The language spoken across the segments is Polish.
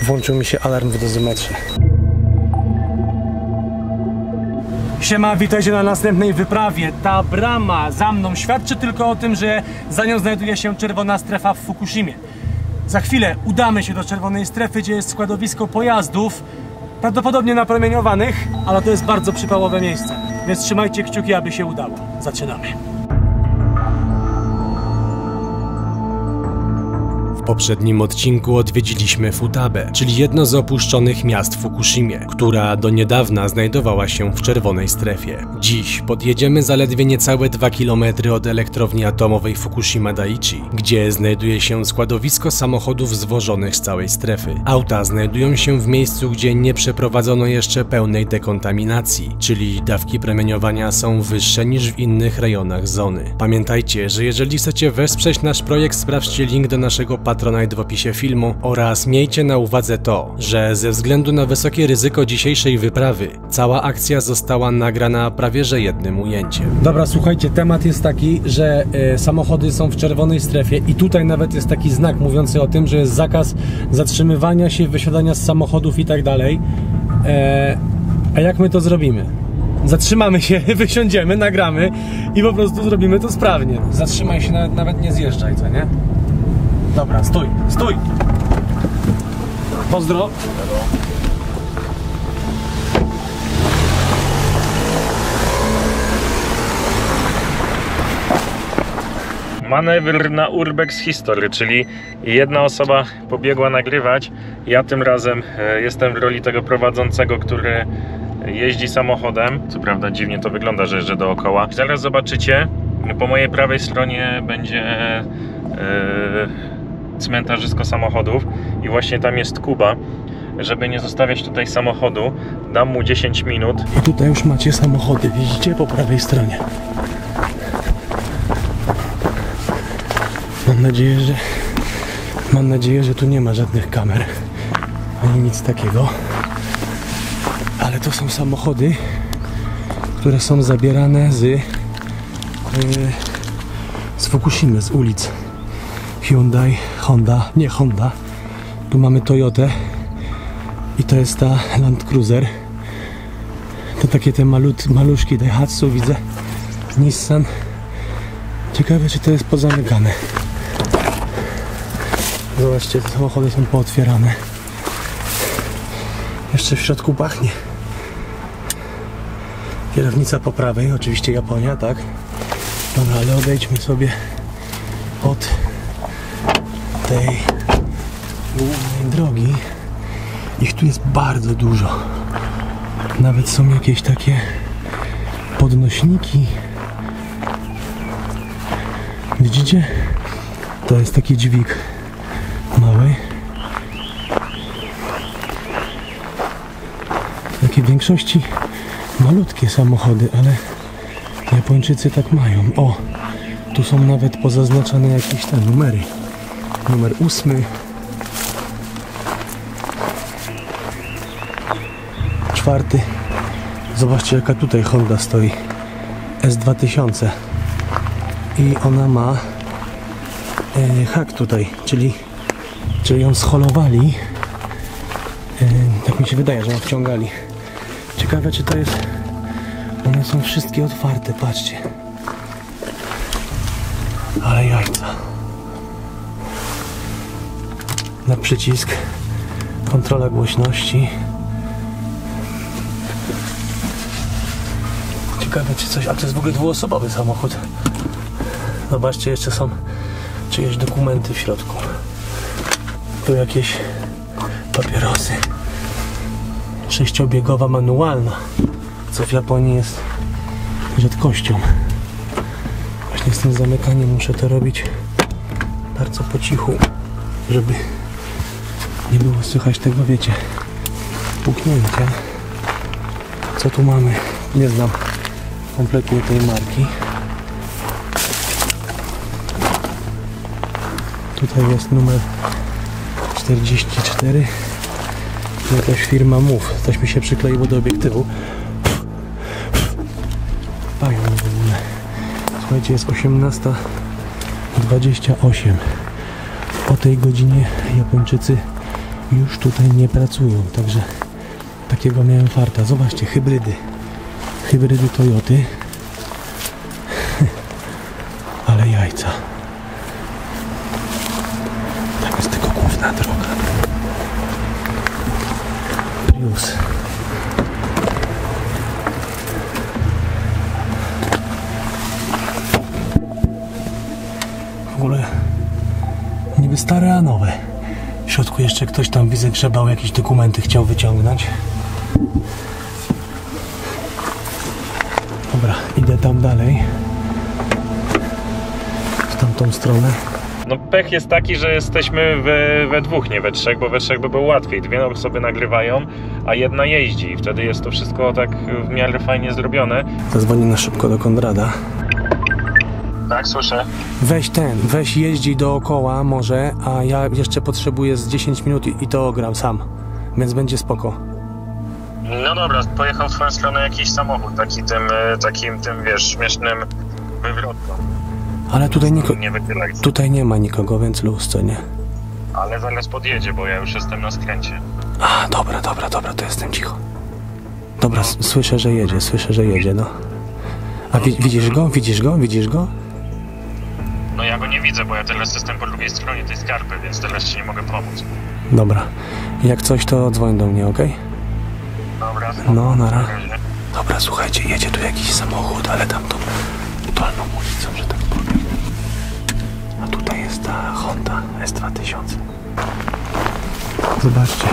Włączył mi się alarm w dozometrze. Siema, witajcie na następnej wyprawie. Ta brama za mną świadczy tylko o tym, że za nią znajduje się czerwona strefa w Fukushimie. Za chwilę udamy się do czerwonej strefy, gdzie jest składowisko pojazdów, prawdopodobnie napromieniowanych, ale to jest bardzo przypałowe miejsce, więc trzymajcie kciuki, aby się udało. Zaczynamy. W poprzednim odcinku odwiedziliśmy Futabę, czyli jedno z opuszczonych miast w Fukushimie, która do niedawna znajdowała się w czerwonej strefie. Dziś podjedziemy zaledwie niecałe 2 km od elektrowni atomowej Fukushima Daiichi, gdzie znajduje się składowisko samochodów zwożonych z całej strefy. Auta znajdują się w miejscu, gdzie nie przeprowadzono jeszcze pełnej dekontaminacji, czyli dawki promieniowania są wyższe niż w innych rejonach zony. Pamiętajcie, że jeżeli chcecie wesprzeć nasz projekt, sprawdźcie link do naszego Patronite w opisie filmu oraz miejcie na uwadze to, że ze względu na wysokie ryzyko dzisiejszej wyprawy, cała akcja została nagrana prawie że jednym ujęciem. Dobra, słuchajcie, temat jest taki, że samochody są w czerwonej strefie i tutaj nawet jest taki znak mówiący o tym, że jest zakaz zatrzymywania się, wysiadania z samochodów i tak dalej. A jak my to zrobimy? Zatrzymamy się, wysiądziemy, nagramy i po prostu zrobimy to sprawnie. Zatrzymaj się, nawet nie zjeżdżaj, co nie? Dobra, stój, stój! Pozdro! Manewr na Urbex History, czyli jedna osoba pobiegła nagrywać. Ja tym razem jestem w roli tego prowadzącego, który jeździ samochodem. Co prawda dziwnie to wygląda, że jeżdżę dookoła. Zaraz zobaczycie, po mojej prawej stronie będzie cmentarzysko samochodów i właśnie tam jest Kuba. Żeby nie zostawiać tutaj samochodu, dam mu 10 minut. I tutaj już macie samochody, widzicie, po prawej stronie. Mam nadzieję, że tu nie ma żadnych kamer ani nic takiego. Ale to są samochody, które są zabierane z Fukushimy, z ulic. Hyundai, Honda, nie Honda. Tu mamy Toyotę i to jest ta Land Cruiser. To takie te maluszki Daihatsu widzę. Nissan. Ciekawe, czy to jest pozamykane. Zobaczcie, te samochody są pootwierane. Jeszcze w środku pachnie. Kierownica po prawej, oczywiście Japonia, tak? Dobra, ale odejdźmy sobie od tej głównej drogi. Ich tu jest bardzo dużo. Nawet są jakieś takie podnośniki. Widzicie? To jest taki dźwig mały. Takie w większości malutkie samochody, ale Japończycy tak mają. O! Tu są nawet pozaznaczane jakieś te numery. Numer 8. 4. Zobaczcie, jaka tutaj Honda stoi. S2000. I ona ma hak tutaj, czyli ją scholowali. Tak mi się wydaje, że ją wciągali. Ciekawe, czy to jest... One są wszystkie otwarte, patrzcie. Ale jajca. Na przycisk. Kontrola głośności. Ciekawe, czy coś... A to jest w ogóle dwuosobowy samochód. Zobaczcie, jeszcze są czyjeś dokumenty w środku. Tu jakieś papierosy. 6-biegowa manualna, co w Japonii jest rzadkością. Właśnie z tym zamykaniem muszę to robić bardzo po cichu, żeby nie było słychać tego, wiecie, puknięcia. Co tu mamy? Nie znam kompletnie tej marki. Tutaj jest numer 44. Jakaś firma Move. Coś mi się przykleiło do obiektywu. Pają w ogóle. Słuchajcie, jest 18:28. O tej godzinie Japończycy już tutaj nie pracują, także takiego miałem farta. Zobaczcie, hybrydy Toyoty. Ale jajca. Tam jest tylko główna droga. Prius. W ogóle niby stare, a nowe. W środku jeszcze ktoś tam, widzę, grzebał, jakieś dokumenty chciał wyciągnąć. Dobra, idę tam dalej. W tamtą stronę. No pech jest taki, że jesteśmy we dwóch, nie we trzech, bo we trzech by było łatwiej. Dwie osoby nagrywają, a jedna jeździ. I wtedy jest to wszystko tak w miarę fajnie zrobione. Zadzwonię na szybko do Konrada. Tak, słyszę. Weź jeździ dookoła może, a ja jeszcze potrzebuję z 10 minut i to ogram sam. Więc będzie spoko. No dobra, pojechał w twoją stronę jakiś samochód, takim tym, wiesz, śmiesznym wywrotką. Ale tutaj Tutaj nie ma nikogo, więc luz, co nie? Ale zaraz podjedzie, bo ja już jestem na skręcie. A, dobra, to jestem cicho. Dobra, słyszę, że jedzie, no. A widzisz go? No ja go nie widzę, bo ja teraz jestem po drugiej stronie tej skarpy, więc teraz ci nie mogę pomóc. Dobra, jak coś, to dzwoń do mnie, okej? Dobra. No, nara. Dobra, słuchajcie, jedzie tu jakiś samochód, ale tam tą dolną ulicą, że tak powiem. A tutaj jest ta Honda S2000. Zobaczcie,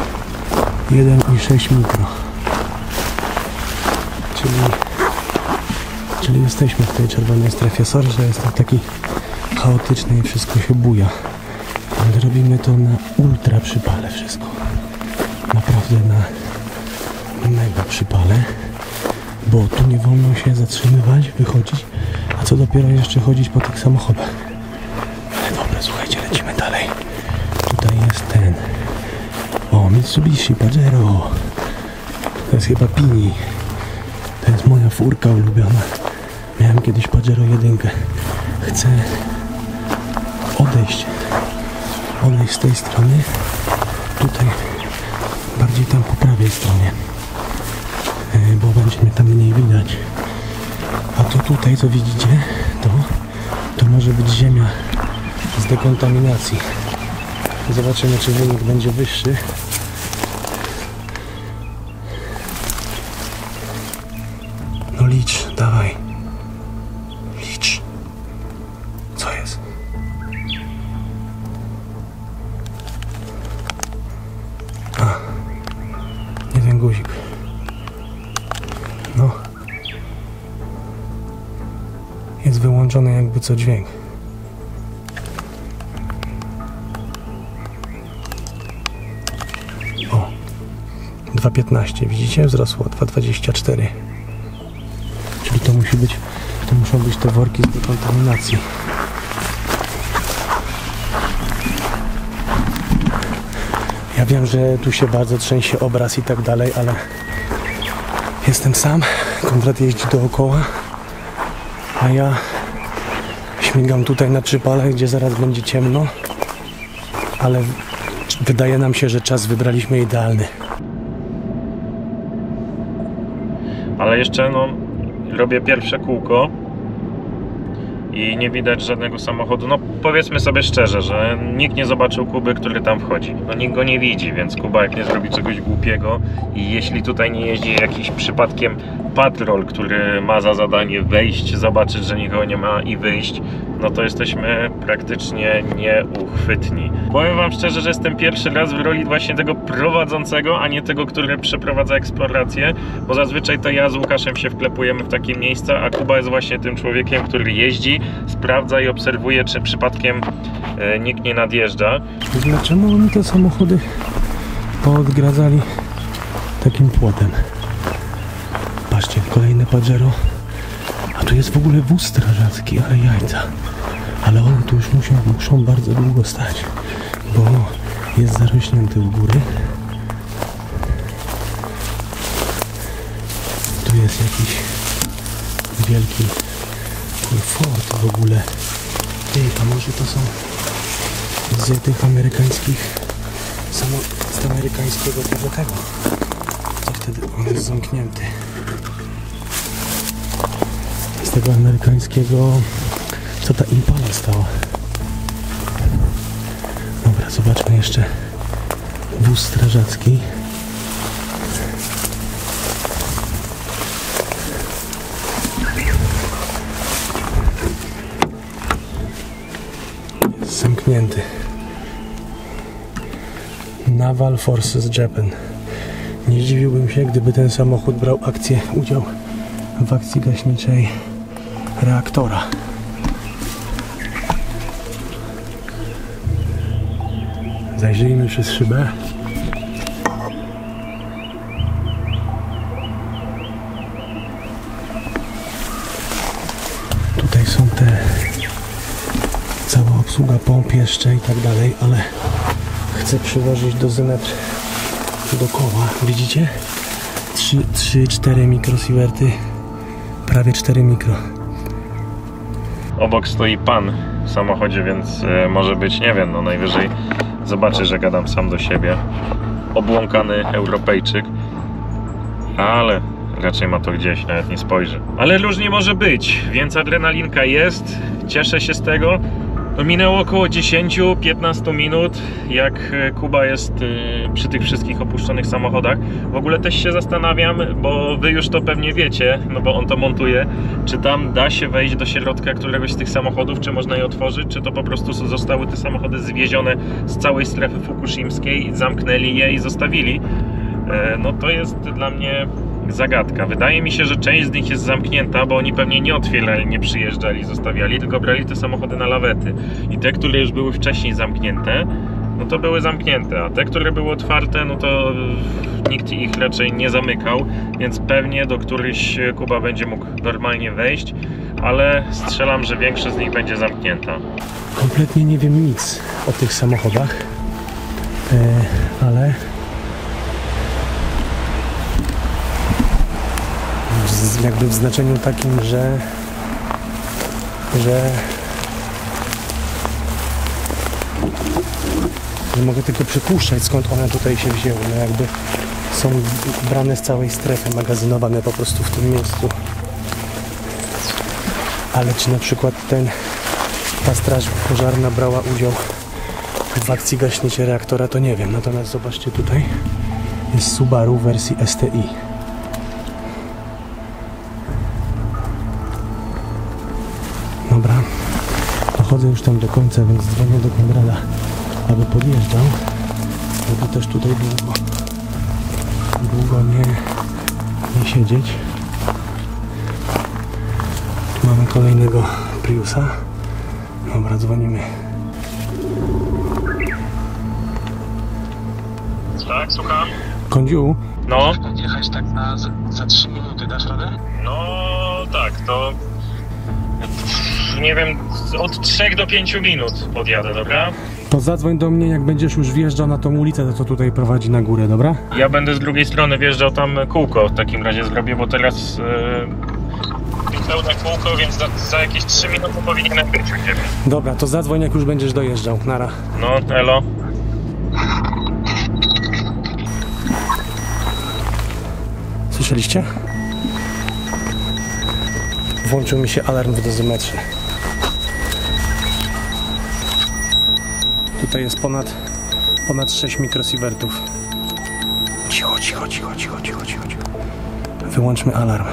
1,6 mikro. Czyli jesteśmy w tej czerwonej strefie. Sorry, że jestem taki chaotyczny i wszystko się buja. Ale robimy to na ultra przypale wszystko. Naprawdę na mega przypale. Bo tu nie wolno się zatrzymywać, wychodzić, a co dopiero jeszcze chodzić po tych samochodach. Ale dobra, słuchajcie, lecimy dalej. Tutaj jest ten. O, Mitsubishi Pajero. To jest chyba Pini. To jest moja furka ulubiona. Miałem kiedyś Pajero 1. Chcę odejść z tej strony. Tutaj, bardziej tam po prawej stronie. Bo będzie mnie tam mniej widać. A to tutaj, co widzicie, to może być ziemia z dekontaminacji. Zobaczymy, czy wynik będzie wyższy. No licz, dawaj. Licz. Co jest? A, jeden guzik. No. Jest wyłączony jakby co dźwięk. O. 2,15. Widzicie? Wzrosło 2,24. Czyli to muszą być te worki z dekontaminacji. Ja wiem, że tu się bardzo trzęsie obraz i tak dalej, ale jestem sam. Konrad jeździ dookoła, a ja śmigam tutaj na przypale, gdzie zaraz będzie ciemno, ale wydaje nam się, że czas wybraliśmy idealny. Ale jeszcze robię pierwsze kółko i nie widać żadnego samochodu. No powiedzmy sobie szczerze, że nikt nie zobaczył Kuby, który tam wchodzi. No nikt go nie widzi, więc Kuba jak nie zrobi czegoś głupiego i jeśli tutaj nie jeździ jakiś przypadkiem patrol, który ma za zadanie wejść, zobaczyć, że nikogo nie ma i wyjść, no to jesteśmy praktycznie nieuchwytni. Powiem wam szczerze, że jestem pierwszy raz w roli właśnie tego prowadzącego, a nie tego, który przeprowadza eksplorację, bo zazwyczaj to ja z Łukaszem się wklepujemy w takie miejsca, a Kuba jest właśnie tym człowiekiem, który jeździ, sprawdza i obserwuje, czy przypadkiem nikt nie nadjeżdża. Dlaczego oni te samochody poodgradzali takim płotem? Patrzcie, kolejne Pajero. A tu jest w ogóle wóz strażacki, ale jajca. Ale one tu już muszą bardzo długo stać, bo jest zarośnięty u góry. Tu jest jakiś wielki fort w ogóle. Ej, a może to są z tych amerykańskich z amerykańskiego tego. Co wtedy on jest zamknięty. Z tego amerykańskiego, co ta Impala stała. Dobra, zobaczmy jeszcze wóz strażacki. Jest zamknięty. Naval Forces Japan. Nie zdziwiłbym się, gdyby ten samochód brał udział w akcji gaśniczej reaktora. Zajrzyjmy przez szybę. Tutaj są cała obsługa pomp jeszcze i tak dalej, ale chcę przyłożyć dozymetr do koła. Widzicie? 3-4 mikrosiewerty, prawie 4 mikro. Obok stoi pan w samochodzie, więc może być, nie wiem, no najwyżej zobaczy, że gadam sam do siebie. Obłąkany Europejczyk, ale raczej ma to gdzieś, nawet nie spojrzy. Ale różnie może być, więc adrenalinka jest, cieszę się z tego. To minęło około 10-15 minut, jak Kuba jest przy tych wszystkich opuszczonych samochodach. W ogóle też się zastanawiam, bo wy już to pewnie wiecie, no bo on to montuje, czy tam da się wejść do środka któregoś z tych samochodów, czy można je otworzyć, czy to po prostu zostały te samochody zwiezione z całej strefy fukushimskiej, zamknęli je i zostawili. No to jest dla mnie zagadka. Wydaje mi się, że część z nich jest zamknięta, bo oni pewnie nie otwierali, nie przyjeżdżali, zostawiali, tylko brali te samochody na lawety. I te, które już były wcześniej zamknięte, no to były zamknięte, a te, które były otwarte, no to nikt ich raczej nie zamykał, więc pewnie do którychś Kuba będzie mógł normalnie wejść, ale strzelam, że większość z nich będzie zamknięta. Kompletnie nie wiem nic o tych samochodach, ale jakby w znaczeniu takim, że nie mogę tylko przypuszczać, skąd one tutaj się wzięły. No jakby są brane z całej strefy, magazynowane po prostu w tym miejscu. Ale czy na przykład ta straż pożarna brała udział w akcji gaśniczej reaktora, to nie wiem. Natomiast zobaczcie, tutaj jest Subaru w wersji STI. Dobra, dochodzę już tam do końca, więc dzwonię do Konrada, aby podjeżdżał, żeby też tutaj długo nie siedzieć. Tu mamy kolejnego Priusa. Dobra, dzwonimy. Tak, słucham? Kądziu? No? Jechać tak za 3 minuty, dasz radę? No tak, to nie wiem, od 3 do 5 minut podjadę, dobra? To zadzwoń do mnie, jak będziesz już wjeżdżał na tą ulicę, co tutaj prowadzi na górę, dobra? Ja będę z drugiej strony wjeżdżał tam kółko, w takim razie zrobię, bo teraz pełne kółko, więc za jakieś 3 minuty powinienem być u ciebie. Dobra, to zadzwoń, jak już będziesz dojeżdżał. Nara. No, elo. Słyszeliście? Włączył mi się alarm w dozymetrze. Tutaj jest ponad 6 mikrosiewertów. Cicho. Wyłączmy alarm.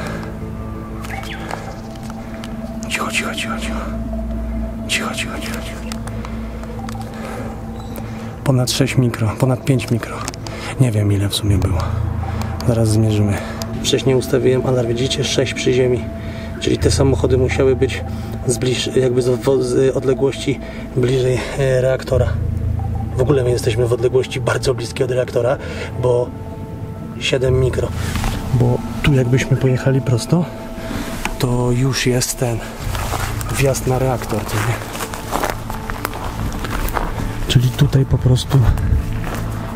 Cicho. Ponad 6 mikro, ponad 5 mikro. Nie wiem, ile w sumie było. Zaraz zmierzymy. Wcześniej ustawiłem alarm, widzicie? 6 przy ziemi. Czyli te samochody musiały być z odległości bliżej reaktora. W ogóle my jesteśmy w odległości bardzo bliskiej od reaktora, bo 7 mikro. Bo tu jakbyśmy pojechali prosto, to już jest ten wjazd na reaktor, to nie? Czyli tutaj po prostu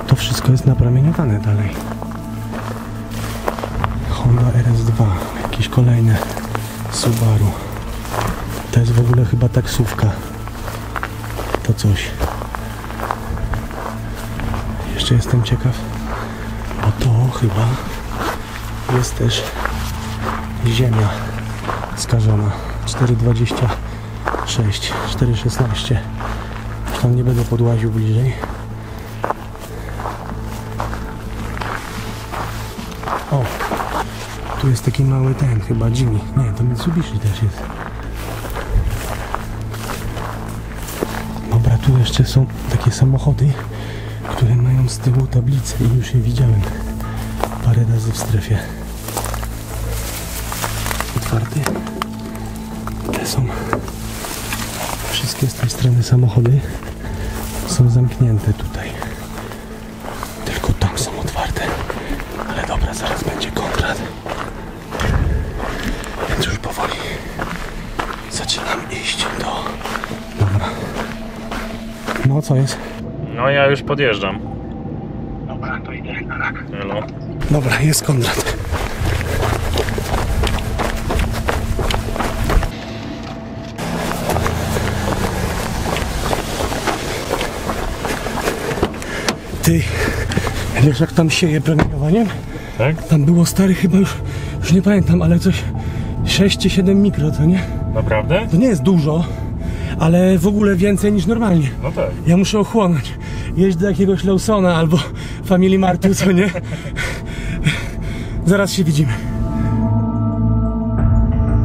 to wszystko jest napromieniowane dalej. Honda RS2, jakieś kolejne Subaru. To jest w ogóle chyba taksówka. To coś. jeszcze jestem ciekaw, bo to chyba jest też ziemia skażona. 4,26, 4,16. Tam nie będę podłaził bliżej. O, tu jest taki mały ten, chyba Jimmy. Nie, to Mitsubishi też jest. Dobra, tu jeszcze są takie samochody, które mają z tyłu tablicę i już je widziałem parę razy w strefie. Otwarty. Te są wszystkie z tej strony samochody są zamknięte tutaj. Tylko tam są otwarte. Ale dobra, zaraz będzie kontrakt. Więc już powoli zaczynam iść do... Dobra. No co jest? No ja już podjeżdżam. Dobra, to idę. Tak. No. Dobra, jest Konrad. Ty, wiesz jak tam sieje promieniowaniem? Tak? Tam było stary chyba już nie pamiętam, ale coś 6 czy 7 mikro, to nie? Naprawdę? To nie jest dużo, ale w ogóle więcej niż normalnie. No tak. Ja muszę ochłonąć. Jeźdź do jakiegoś Lawsona albo Family Martu, co nie? Zaraz się widzimy.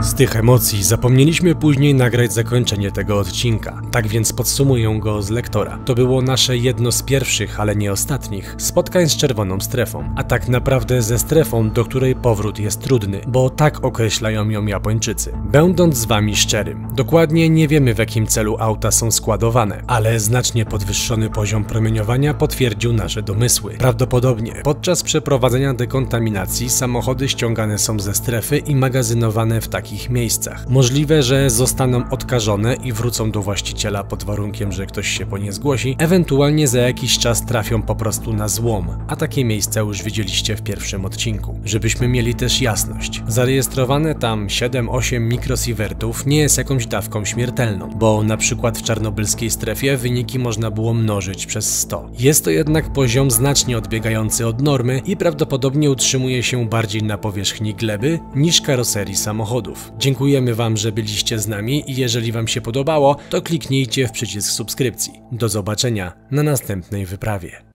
Z tych emocji zapomnieliśmy później nagrać zakończenie tego odcinka, tak więc podsumuję go z lektora. To było nasze jedno z pierwszych, ale nie ostatnich, spotkań z czerwoną strefą, a tak naprawdę ze strefą, do której powrót jest trudny, bo tak określają ją Japończycy. Będąc z wami szczerym, dokładnie nie wiemy w jakim celu auta są składowane, ale znacznie podwyższony poziom promieniowania potwierdził nasze domysły. Prawdopodobnie podczas przeprowadzenia dekontaminacji samochody ściągane są ze strefy i magazynowane w takich miejscach. Możliwe, że zostaną odkażone i wrócą do właściciela pod warunkiem, że ktoś się po nie zgłosi, ewentualnie za jakiś czas trafią po prostu na złom, a takie miejsca już widzieliście w pierwszym odcinku. Żebyśmy mieli też jasność, zarejestrowane tam 7-8 mikrosievertów nie jest jakąś dawką śmiertelną, bo na przykład w czarnobylskiej strefie wyniki można było mnożyć przez 100. Jest to jednak poziom znacznie odbiegający od normy i prawdopodobnie utrzymuje się bardziej na powierzchni gleby niż karoserii samochodów. Dziękujemy wam, że byliście z nami i jeżeli wam się podobało, to kliknijcie w przycisk subskrypcji. Do zobaczenia na następnej wyprawie.